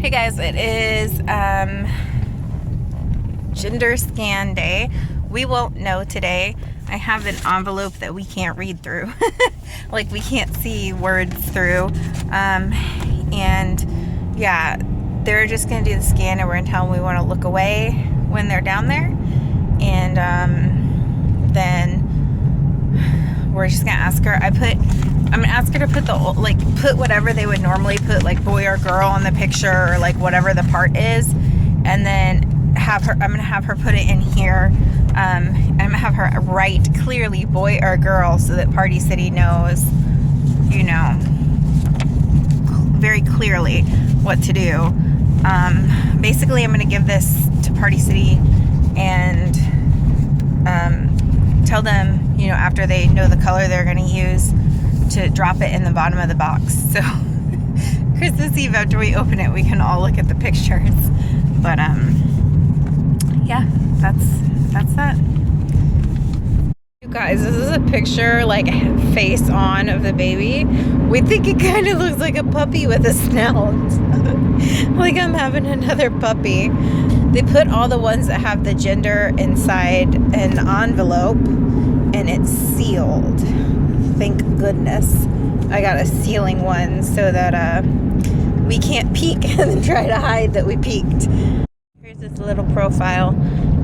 Hey guys, it is gender scan day. We won't know today. I have an envelope that we can't read through. Like we can't see words through. And yeah, they're just gonna do the scan and we're gonna tell them we wanna look away when they're down there. And then we're just gonna ask her. I'm gonna ask her to put put whatever they would normally put, like boy or girl on the picture, or like whatever the part is, and then I'm gonna have her put it in here. I'm gonna have her write clearly boy or girl so that Party City knows, you know, very clearly what to do. Basically, I'm gonna give this to Party City and tell them, you know, after they know the color they're going to use, to drop it in the bottom of the box. So Christmas Eve, after we open it, we can all look at the pictures. But yeah, that's that. You guys, this is a picture, like face on, of the baby. We think it kind of looks like a puppy with a snout. Like I'm having another puppy. They put all the ones that have the gender inside an envelope and it's sealed. Thank goodness. I got a sealing one so that we can't peek and then try to hide that we peeked. Here's this little profile.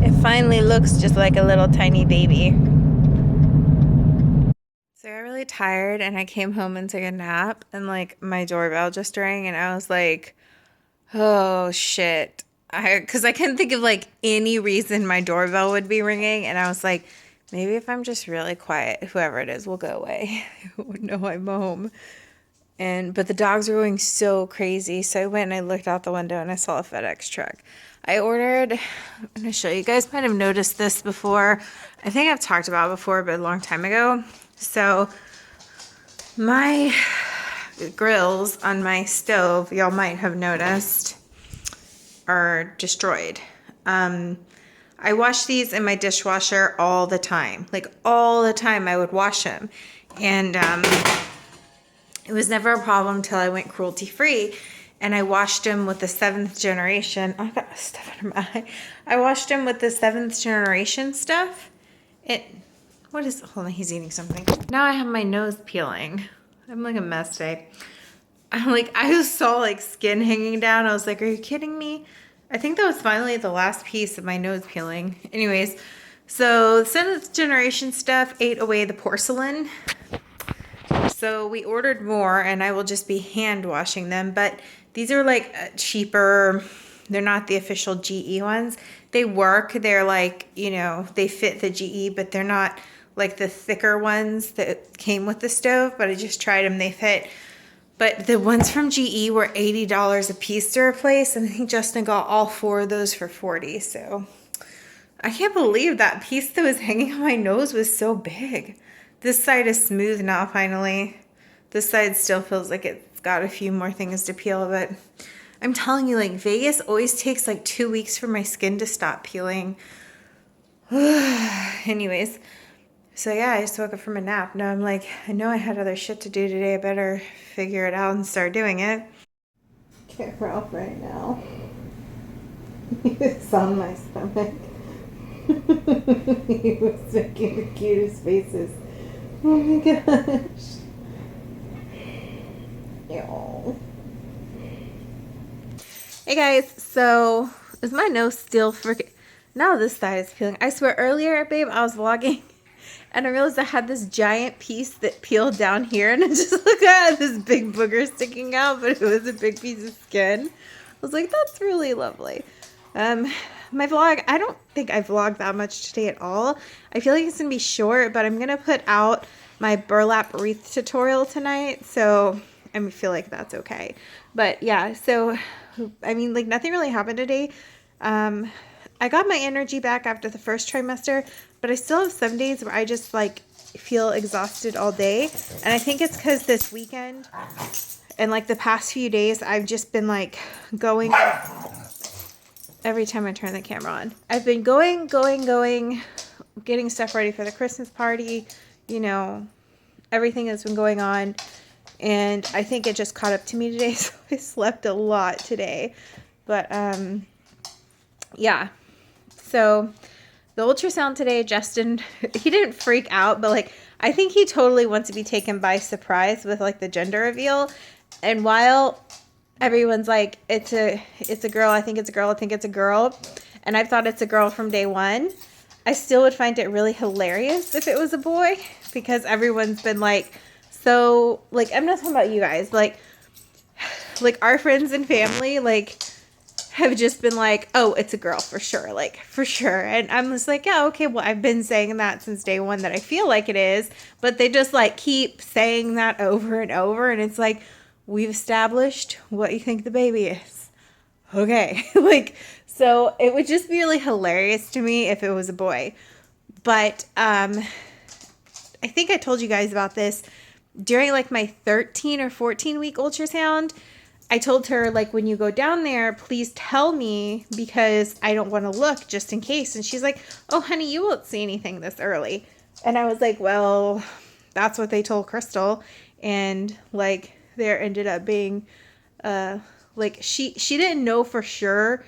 It finally looks just like a little tiny baby. So I got really tired and I came home and took a nap, and like my doorbell just rang and I was like, oh shit. Because I couldn't think of like any reason my doorbell would be ringing, and I was like, maybe if I'm just really quiet, whoever it is will go away. It would know I'm home. But the dogs were going so crazy, so I went and I looked out the window and I saw a FedEx truck. I ordered, I'm going to show you guys, might have noticed this before. I think I've talked about it before, but a long time ago. So my grills on my stove, y'all might have noticed, are destroyed. I wash these in my dishwasher all the time. Like all the time I would wash them. And it was never a problem till I went cruelty free. And I washed them with the 7th generation. Oh, I got stuff under my eye. I washed them with the 7th generation stuff. Hold on, he's eating something. Now I have my nose peeling. I'm like a mess today. I just saw like skin hanging down. I was like, are you kidding me? I think that was finally the last piece of my nose peeling. Anyways, so the 7th generation stuff ate away the porcelain. So we ordered more and I will just be hand washing them. But these are like cheaper. They're not the official GE ones. They work. They're like, you know, they fit the GE, but they're not like the thicker ones that came with the stove. But I just tried them. They fit. But the ones from GE were $80 a piece to replace, and I think Justin got all 4 of those for $40. So I can't believe that piece that was hanging on my nose was so big. This side is smooth now, finally. This side still feels like it's got a few more things to peel, but I'm telling you, like, Vegas always takes like 2 weeks for my skin to stop peeling. Anyways. So yeah, I just woke up from a nap. Now I'm like, I know I had other shit to do today. I better figure it out and start doing it. Get Ralph right now. He's on my stomach. He was making the cutest faces. Oh my gosh. Ew. Hey guys, so is my nose still freaking... Now this side is peeling. I swear earlier, babe, I was vlogging. And I realized I had this giant piece that peeled down here, and it just looked like I had this big booger sticking out, but it was a big piece of skin. I was like, that's really lovely. My vlog, I don't think I vlogged that much today at all. I feel like it's going to be short, but I'm going to put out my burlap wreath tutorial tonight, so I feel like that's okay. But yeah, so, I mean, like nothing really happened today. I got my energy back after the first trimester, but I still have some days where I just like feel exhausted all day. And I think it's because this weekend and like the past few days, I've just been like going every time I turn the camera on. I've been going, getting stuff ready for the Christmas party. You know, everything has been going on. and I think it just caught up to me today, so I slept a lot today. But yeah, so the ultrasound today, Justin, he didn't freak out, but like I think he totally wants to be taken by surprise with like the gender reveal. And while everyone's like, it's a girl, I think it's a girl, I think it's a girl, and I've thought it's a girl from day one, I still would find it really hilarious if it was a boy, because everyone's been like, so like, I'm not talking about you guys, like our friends and family, like, have just been like, oh, it's a girl for sure, like, for sure. And I'm just like, yeah, okay, well, I've been saying that since day one that I feel like it is, but they just like keep saying that over and over, and it's like, we've established what you think the baby is. Okay. Like, so it would just be really hilarious to me if it was a boy. But I think I told you guys about this during like my 13 or 14 week ultrasound. I told her, like, when you go down there, please tell me, because I don't want to look just in case. And she's like, oh, honey, you won't see anything this early. And I was like, well, that's what they told Crystal. And like, there ended up being, like, she didn't know for sure,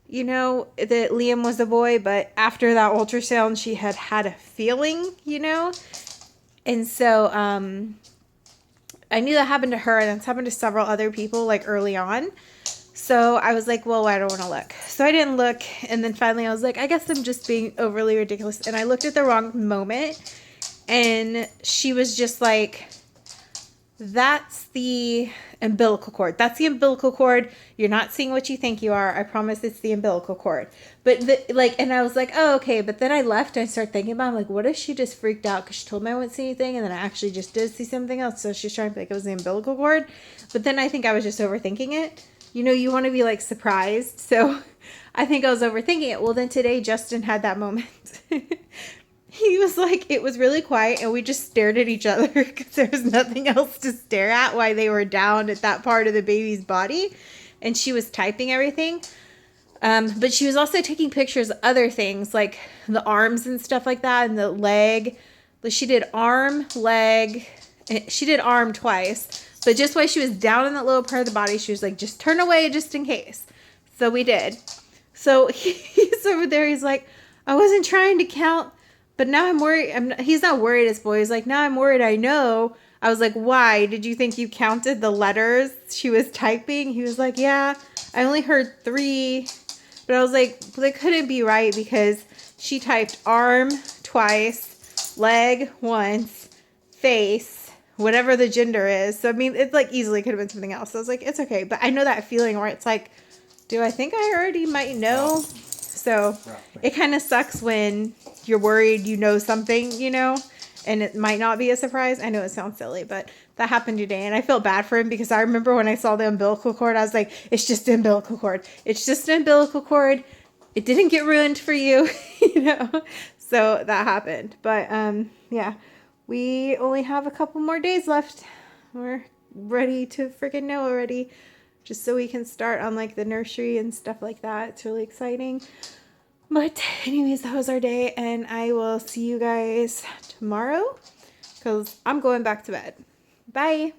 you know, that Liam was a boy. But after that ultrasound, she had a feeling, you know. And so, I knew that happened to her, and that's happened to several other people, like, early on. So I was like, well, I don't want to look. So I didn't look, and then finally I was like, I guess I'm just being overly ridiculous. And I looked at the wrong moment, and she was just like, that's the umbilical cord. That's the umbilical cord. You're not seeing what you think you are. I promise it's the umbilical cord. But and I was like, oh, okay. But then I left and I started thinking about it. I'm like, what if she just freaked out because she told me I wouldn't see anything, and then I actually just did see something else. So she's trying to think it was the umbilical cord. But then I think I was just overthinking it. You know, you want to be like surprised. So I think I was overthinking it. Well, then today Justin had that moment. He was like, it was really quiet, and we just stared at each other because there was nothing else to stare at while they were down at that part of the baby's body. And she was typing everything. But she was also taking pictures of other things, like the arms and stuff like that, and the leg. But she did arm, leg. She did arm twice. But just while she was down in that lower part of the body, she was like, just turn away just in case. So we did. So he's over there. He's like, I wasn't trying to count, but now I'm worried. He's not worried as boy. He's like, now I'm worried. I know. I was like, why? Did you think you counted the letters she was typing? He was like, yeah, I only heard 3. But I was like, well, that couldn't be right, because she typed arm twice, leg once, face, whatever the gender is. So, I mean, it's like easily could have been something else. So I was like, it's okay. But I know that feeling where it's like, do I think I already might know? So it kind of sucks when you're worried you know something, you know, and it might not be a surprise. I know it sounds silly, but that happened today, and I feel bad for him, because I remember when I saw the umbilical cord, I was like, it's just an umbilical cord. It's just an umbilical cord. It didn't get ruined for you, you know. So that happened. But yeah, we only have a couple more days left. We're ready to freaking know already, just so we can start on like the nursery and stuff like that. It's really exciting. But anyways, that was our day, and I will see you guys tomorrow, because I'm going back to bed. Bye.